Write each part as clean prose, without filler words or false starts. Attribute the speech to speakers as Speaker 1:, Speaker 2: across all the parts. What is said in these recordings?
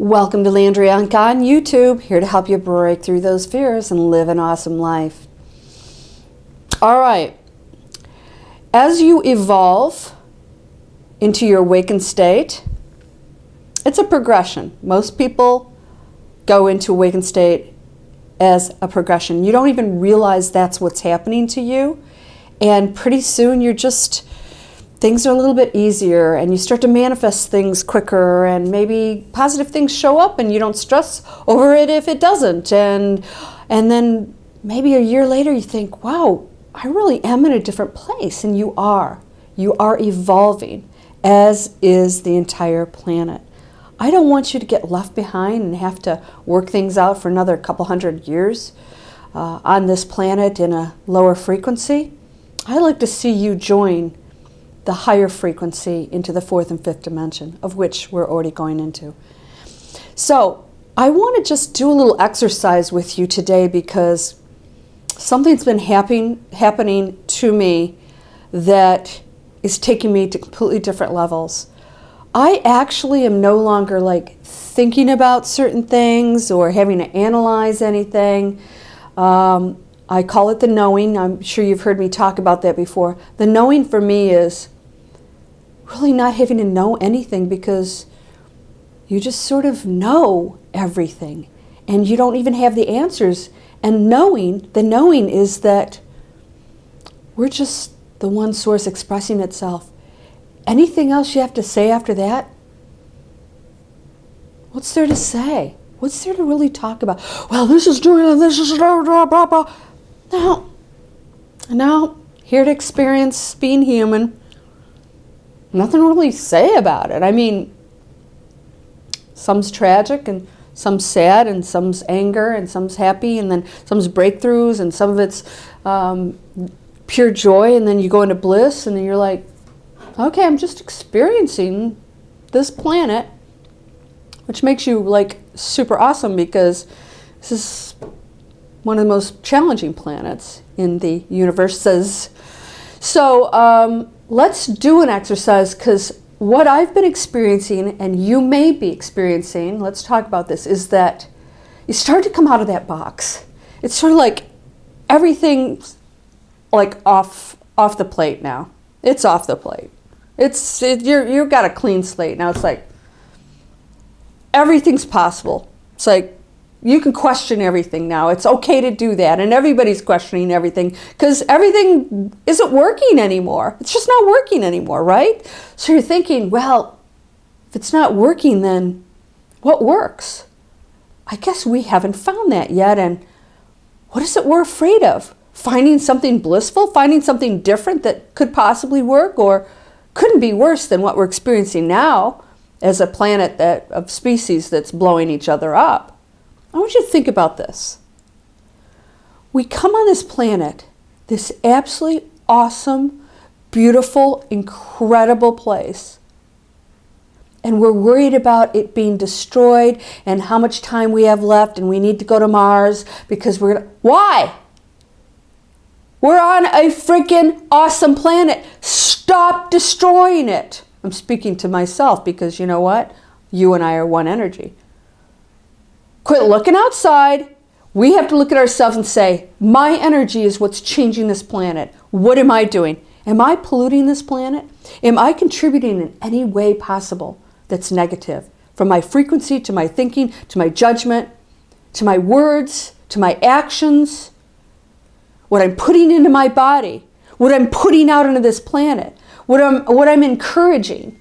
Speaker 1: Welcome to Landria Onkka on YouTube, here to help you break through those fears and live an awesome life. All right, as you evolve into your awakened state, it's a progression. Most people go into awakened state as a progression. You don't even realize that's what's happening to you, and pretty soon things are a little bit easier and you start to manifest things quicker, and maybe positive things show up and you don't stress over it if it doesn't. And then maybe a year later you think, wow, I really am in a different place. And you are. You are evolving, as is the entire planet. I don't want you to get left behind and have to work things out for another couple hundred years on this planet in a lower frequency. I like to see you join the higher frequency into the fourth and fifth dimension, of which we're already going into. So I want to just do a little exercise with you today, because something's been happening to me that is taking me to completely different levels. I actually am no longer like thinking about certain things or having to analyze anything. I call it the knowing. I'm sure you've heard me talk about that before. The knowing for me is really not having to know anything, because you just sort of know everything and you don't even have the answers. And the knowing is that we're just the one source expressing itself. Anything else you have to say after that? What's there to say? What's there to really talk about? Well, this is doing and this is blah, blah, blah, blah. No, here to experience being human. Nothing to really say about it. I mean, some's tragic and some's sad and some's anger and some's happy, and then some's breakthroughs, and some of it's pure joy, and then you go into bliss, and then you're like, okay, I'm just experiencing this planet, which makes you like super awesome, because this is one of the most challenging planets in the universes. So let's do an exercise, because what I've been experiencing, and you may be experiencing, let's talk about this, is that you start to come out of that box. It's sort of like everything's like off the plate now. It's off the plate. You've got a clean slate now. It's like everything's possible. It's like you can question everything now. It's okay to do that, and everybody's questioning everything, because everything isn't working anymore. It's just not working anymore, right? So you're thinking, well, if it's not working, then what works? I guess we haven't found that yet. And what is it we're afraid of? Finding something blissful, finding something different that could possibly work or couldn't be worse than what we're experiencing now as a planet of species that's blowing each other up. I want you to think about this. We come on this planet, this absolutely awesome, beautiful, incredible place, and we're worried about it being destroyed and how much time we have left, and we need to go to Mars because why? We're on a freaking awesome planet. Stop destroying it. I'm speaking to myself, because you know what? You and I are one energy. Quit looking outside. We have to look at ourselves and say, my energy is what's changing this planet. What am I doing? Am I polluting this planet? Am I contributing in any way possible that's negative? From my frequency to my thinking, to my judgment, to my words, to my actions, what I'm putting into my body, what I'm putting out into this planet, what I'm encouraging.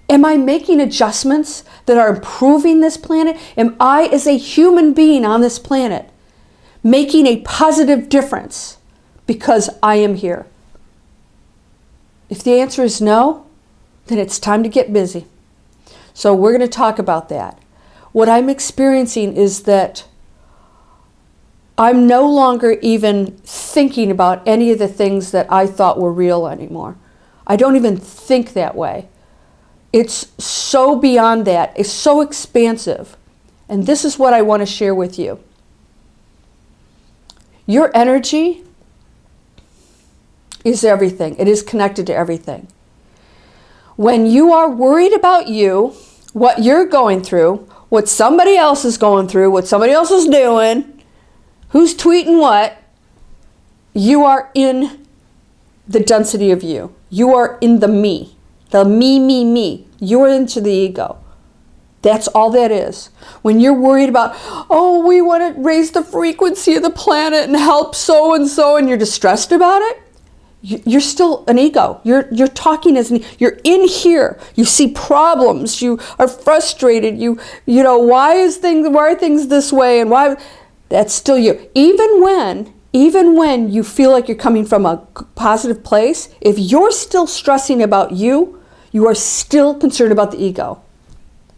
Speaker 1: Am I making adjustments that are improving this planet? Am I, as a human being on this planet, making a positive difference because I am here? If the answer is no, then it's time to get busy. So we're going to talk about that. What I'm experiencing is that I'm no longer even thinking about any of the things that I thought were real anymore. I don't even think that way. It's so beyond that. It's so expansive. And this is what I want to share with you. Your energy is everything. It is connected to everything. When you are worried about you, what you're going through, what somebody else is going through, what somebody else is doing, who's tweeting what. You are in the density of you. You are in the me. The me. You are into the ego. That's all that is. When you're worried about, oh, we want to raise the frequency of the planet and help so-and-so, and you're distressed about it, you're still an ego. You're talking as you're in here. You see problems. You are frustrated. You know, why are things this way, and why? That's still you. Even when you feel like you're coming from a positive place, if you're still stressing about you, you are still concerned about the ego.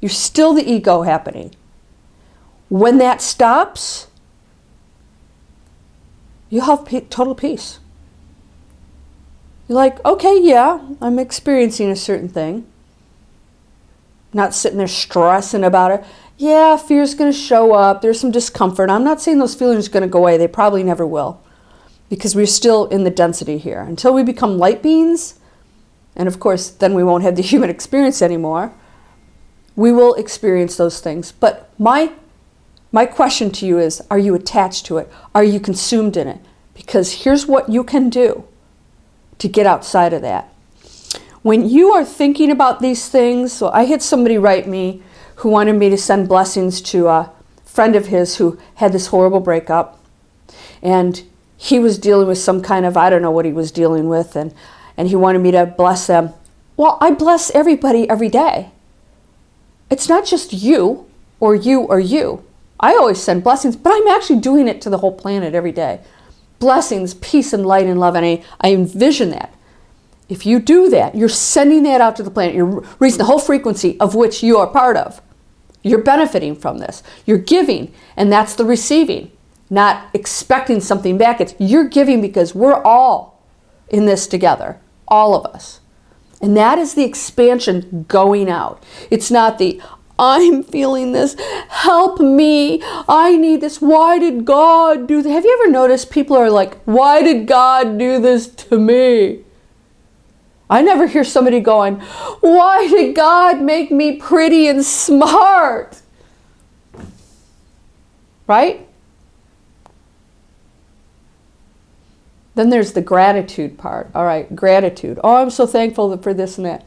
Speaker 1: You're still the ego happening. When that stops, you have total peace. You're like, okay, yeah, I'm experiencing a certain thing. Not sitting there stressing about it. Yeah, fear's going to show up. There's some discomfort. I'm not saying those feelings are going to go away. They probably never will. Because we're still in the density here. Until we become light beings, and of course, then we won't have the human experience anymore, we will experience those things. But my question to you is, are you attached to it? Are you consumed in it? Because here's what you can do to get outside of that. When you are thinking about these things, so I had somebody write me who wanted me to send blessings to a friend of his who had this horrible breakup. And he was dealing with some kind of, I don't know what he was dealing with, and he wanted me to bless them. Well, I bless everybody every day. It's not just you or you or you. I always send blessings, but I'm actually doing it to the whole planet every day. Blessings, peace and light and love, and I envision that. If you do that, you're sending that out to the planet. You're raising the whole frequency of which you are part of. You're benefiting from this. You're giving, and that's the receiving. Not expecting something back. It's you're giving because we're all in this together. All of us. And that is the expansion going out. It's not the, I'm feeling this, help me, I need this, why did God do this? Have you ever noticed people are like, why did God do this to me? I never hear somebody going, why did God make me pretty and smart? Right? Then there's the gratitude part. All right, gratitude. Oh, I'm so thankful for this and that.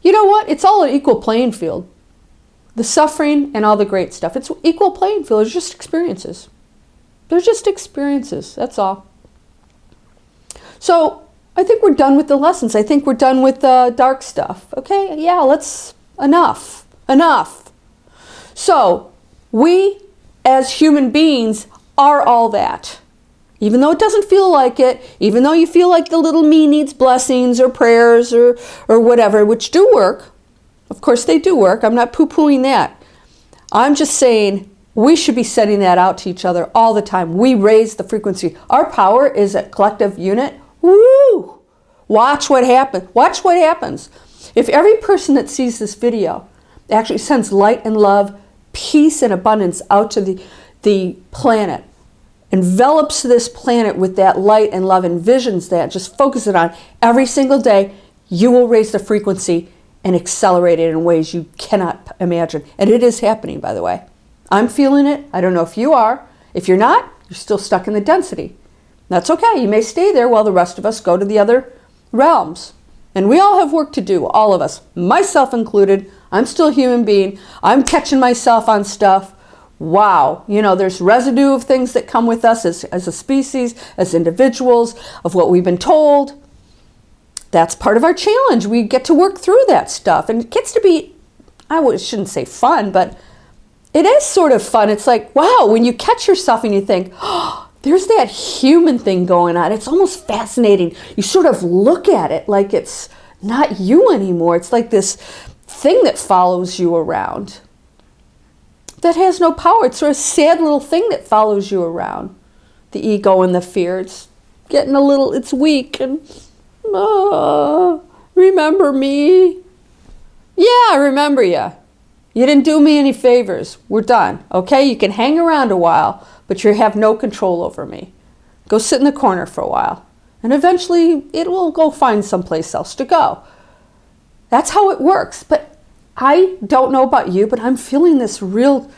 Speaker 1: You know what? It's all an equal playing field. The suffering and all the great stuff. It's equal playing field. It's just experiences. They're just experiences. That's all. So I think we're done with the lessons. I think we're done with the dark stuff. Okay? Yeah, enough. So we as human beings are all that. Even though it doesn't feel like it, even though you feel like the little me needs blessings or prayers or whatever, which do work. Of course they do work. I'm not poo-pooing that. I'm just saying we should be sending that out to each other all the time. We raise the frequency. Our power is a collective unit. Woo! Watch what happens. Watch what happens. If every person that sees this video actually sends light and love, peace and abundance out to the planet, envelops this planet with that light and love, envisions that, just focus it on every single day, you will raise the frequency and accelerate it in ways you cannot imagine. And it is happening, by the way. I'm feeling it. I don't know if you are. If you're not, you're still stuck in the density. That's okay. You may stay there while the rest of us go to the other realms. And we all have work to do, all of us, myself included. I'm still a human being. I'm catching myself on stuff. Wow, there's residue of things that come with us as a species, as individuals, of what we've been told. That's part of our challenge. We get to work through that stuff. And it gets to be, shouldn't say fun, but it is sort of fun. It's like, wow, when you catch yourself and you think, oh, there's that human thing going on. It's almost fascinating. You sort of look at it like it's not you anymore. It's like this thing that follows you around. That has no power. It's sort of a sad little thing that follows you around. The ego and the fear. It's getting it's weak and, remember me? Yeah, I remember you. You didn't do me any favors. We're done. Okay, you can hang around a while, but you have no control over me. Go sit in the corner for a while. And eventually it will go find someplace else to go. That's how it works. But I don't know about you, but I'm feeling this real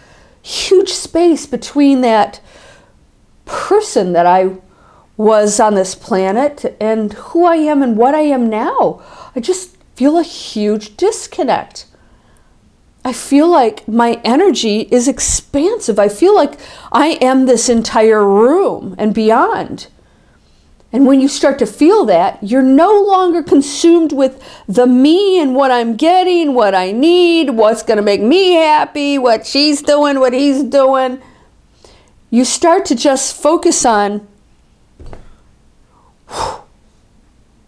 Speaker 1: huge space between that person that I was on this planet and who I am and what I am now. I just feel a huge disconnect. I feel like my energy is expansive. I feel like I am this entire room and beyond. And when you start to feel that, you're no longer consumed with the me and what I'm getting, what I need, what's going to make me happy, what she's doing, what he's doing. You start to just focus on,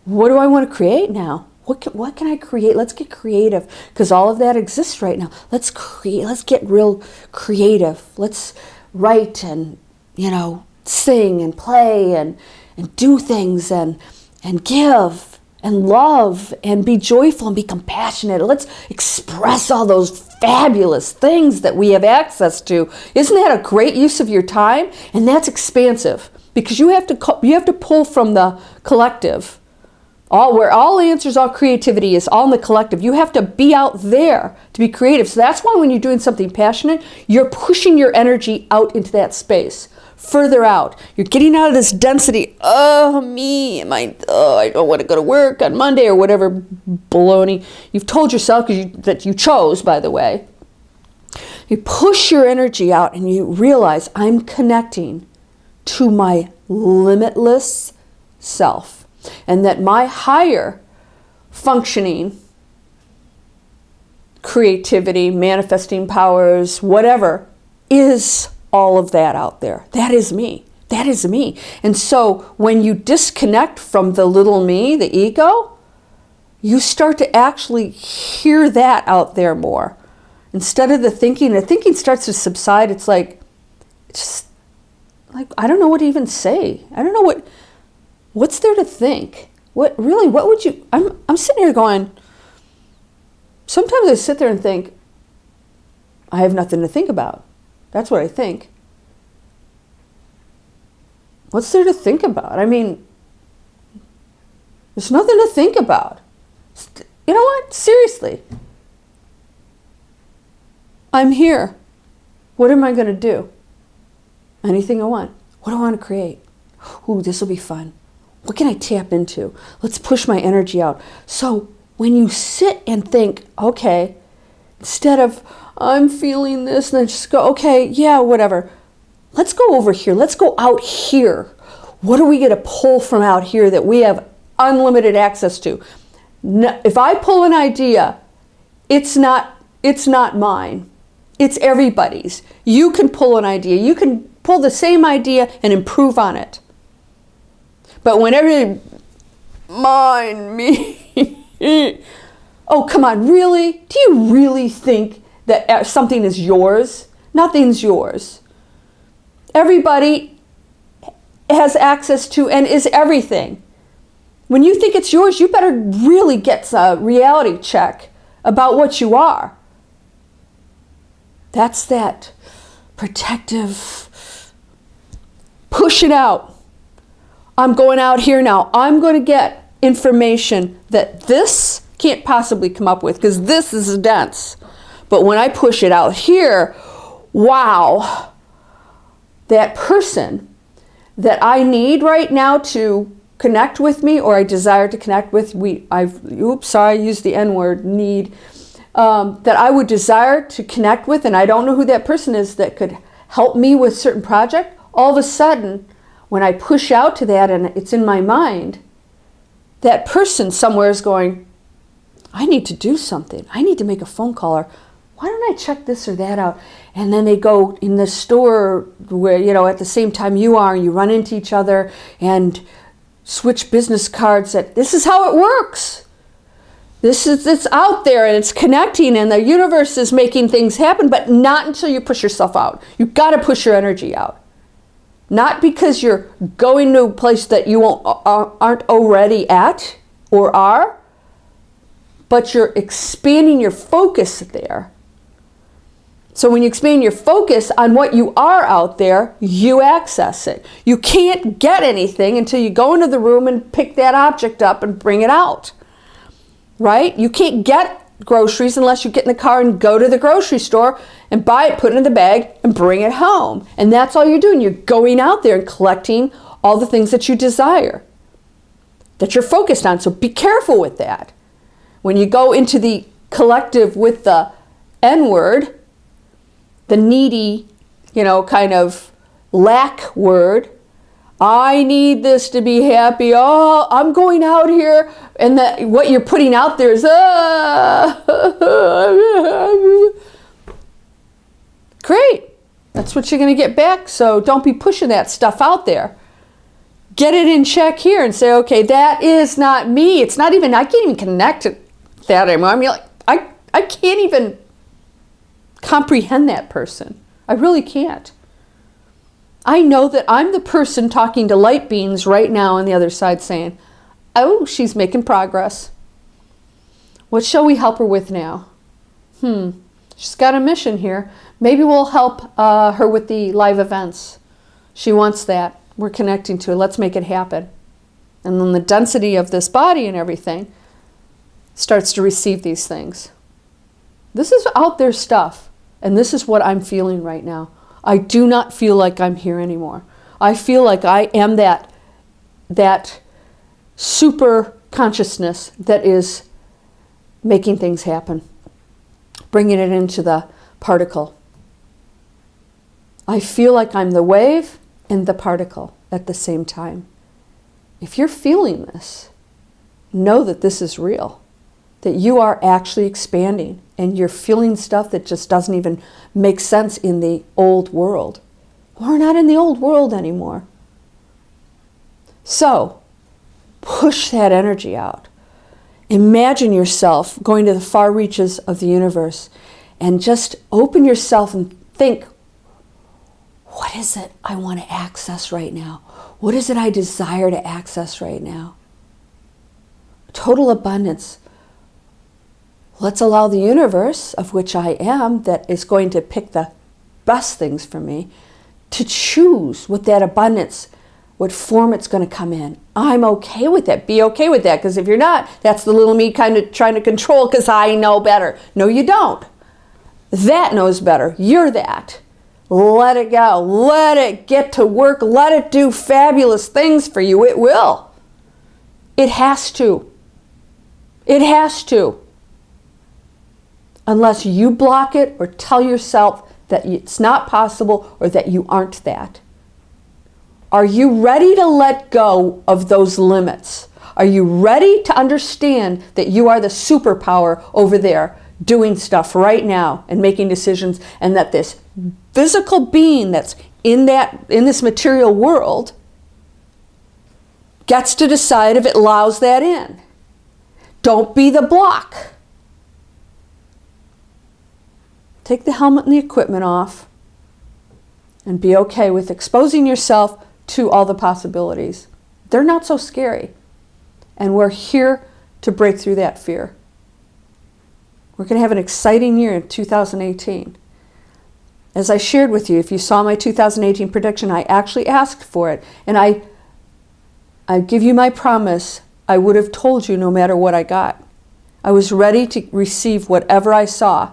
Speaker 1: what do I want to create now? What can I create? Let's get creative, because all of that exists right now. Let's create. Let's get real creative. Let's write and, sing and play and do things and give and love and be joyful and be compassionate. Let's express all those fabulous things that we have access to. Isn't that a great use of your time? And that's expansive, because you have to pull from the collective. Where all answers, all creativity is all in the collective. You have to be out there to be creative. So that's why when you're doing something passionate, you're pushing your energy out into that space, further out. You're getting out of this density. I don't want to go to work on Monday, or whatever baloney you've told yourself that you chose, by the way. You push your energy out and you realize, I'm connecting to my limitless self. And that my higher functioning, creativity, manifesting powers, whatever, is all of that out there. That is me. That is me. And so when you disconnect from the little me, the ego, you start to actually hear that out there more. Instead of the thinking starts to subside. It's like, I don't know what to even say. I don't know what's there to think? What would you, I'm sitting here going, sometimes I sit there and think, I have nothing to think about. That's what I think. What's there to think about? I mean, there's nothing to think about. You know what? Seriously. I'm here. What am I going to do? Anything I want. What do I want to create? Ooh, this will be fun. What can I tap into? Let's push my energy out. So when you sit and think, okay, instead of I'm feeling this, and then just go, okay, yeah, whatever. Let's go over here. Let's go out here. What are we going to pull from out here that we have unlimited access to? If I pull an idea, it's not mine. It's everybody's. You can pull an idea. You can pull the same idea and improve on it. But whenever me, oh, come on, really? Do you really think that something is yours? Nothing's yours. Everybody has access to and is everything. When you think it's yours, you better really get a reality check about what you are. That's that protective, push it out. I'm going out here now. I'm going to get information that this can't possibly come up with, because this is dense. But when I push it out here, wow, that person that I need right now to connect with me, or I desire to connect with, I used the N-word, need, that I would desire to connect with, and I don't know who that person is that could help me with a certain project, all of a sudden, when I push out to that and it's in my mind, that person somewhere is going, I need to do something. I need to make a phone call, or why don't I check this or that out? And then they go in the store where, at the same time you are, and you run into each other and switch business cards. This is how it works. It's out there and it's connecting, and the universe is making things happen, but not until you push yourself out. You've got to push your energy out. Not because you're going to a place that you aren't already at or are, but you're expanding your focus there. So when you expand your focus on what you are out there, you access it. You can't get anything until you go into the room and pick that object up and bring it out. Right? You can't get groceries unless you get in the car and go to the grocery store and buy it, put it in the bag, and bring it home. And that's all you're doing. You're going out there and collecting all the things that you desire, that you're focused on. So be careful with that. When you go into the collective with the N word, the needy, kind of lack word, I need this to be happy. Oh, I'm going out here. And what you're putting out there is, great. That's what you're going to get back. So don't be pushing that stuff out there. Get it in check here and say, okay, that is not me. It's not even, I can't even connect to that anymore. I mean, I can't even comprehend that person. I really can't. I know that I'm the person talking to light beings right now on the other side saying, oh, she's making progress. What shall we help her with now? She's got a mission here. Maybe we'll help her with the live events. She wants that. We're connecting to it. Let's make it happen. And then the density of this body and everything starts to receive these things. This is out there stuff. And this is what I'm feeling right now. I do not feel like I'm here anymore. I feel like I am that super consciousness that is making things happen, bringing it into the particle. I feel like I'm the wave and the particle at the same time. If you're feeling this, know that this is real, that you are actually expanding and you're feeling stuff that just doesn't even make sense in the old world. We're not in the old world anymore. So, push that energy out. Imagine yourself going to the far reaches of the universe and just open yourself and think, what is it I want to access right now? What is it I desire to access right now? Total abundance. Let's allow the universe, of which I am, that is going to pick the best things for me, to choose what that abundance, what form it's going to come in. I'm okay with that. Be okay with that, because if you're not, that's the little me kind of trying to control because I know better. No, you don't. That knows better. You're that. Let it go. Let it get to work. Let it do fabulous things for you. It will. It has to. It has to. Unless you block it or tell yourself that it's not possible or that you aren't that. Are you ready to let go of those limits? Are you ready to understand that you are the superpower over there doing stuff right now and making decisions, and that this physical being that's in this material world gets to decide if it allows that in? Don't be the block. Take the helmet and the equipment off and be okay with exposing yourself to all the possibilities. They're not so scary. And we're here to break through that fear. We're going to have an exciting year in 2018. As I shared with you, if you saw my 2018 prediction, I actually asked for it. And I give you my promise, I would have told you no matter what I got. I was ready to receive whatever I saw.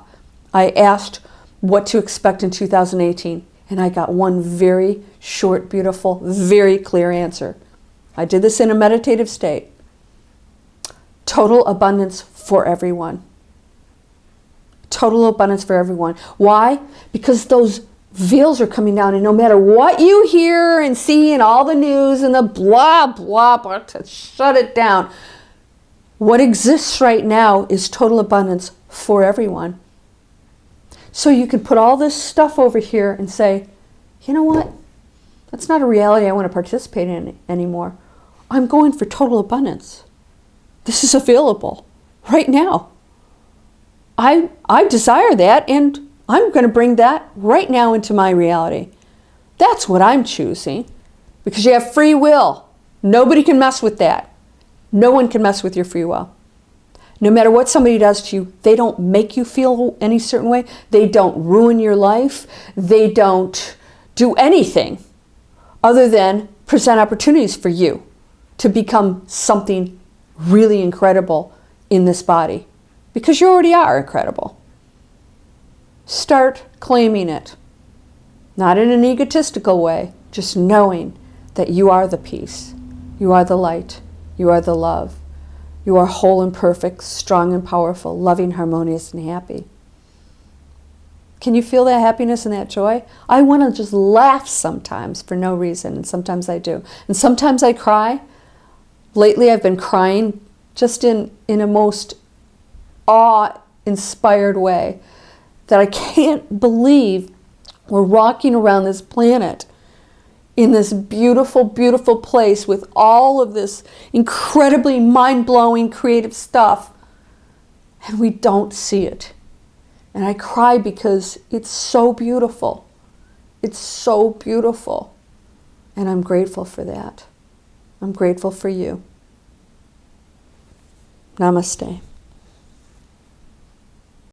Speaker 1: I asked what to expect in 2018, and I got one very short, beautiful, very clear answer. I did this in a meditative state. Total abundance for everyone. Total abundance for everyone. Why? Because those veils are coming down, and no matter what you hear and see in all the news and the blah, blah, blah, to shut it down, what exists right now is total abundance for everyone. So you can put all this stuff over here and say, you know what? That's not a reality I want to participate in anymore. I'm going for total abundance. This is available right now. I desire that, and I'm going to bring that right now into my reality. That's what I'm choosing, because you have free will. Nobody can mess with that. No one can mess with your free will. No matter what somebody does to you, they don't make you feel any certain way. They don't ruin your life. They don't do anything other than present opportunities for you to become something really incredible in this body. because you already are incredible. Start claiming it. Not in an egotistical way, just knowing that you are the peace, you are the light, you are the love, you are whole and perfect, strong and powerful, loving, harmonious, and happy. Can you feel that happiness and that joy? I want to just laugh sometimes for no reason, and sometimes I do. And sometimes I cry. Lately I've been crying just in a most awe-inspired way that I can't believe we're walking around this planet in this beautiful, beautiful place with all of this incredibly mind-blowing creative stuff, and we don't see it. And I cry because it's so beautiful. It's so beautiful. And I'm grateful for that. I'm grateful for you. Namaste.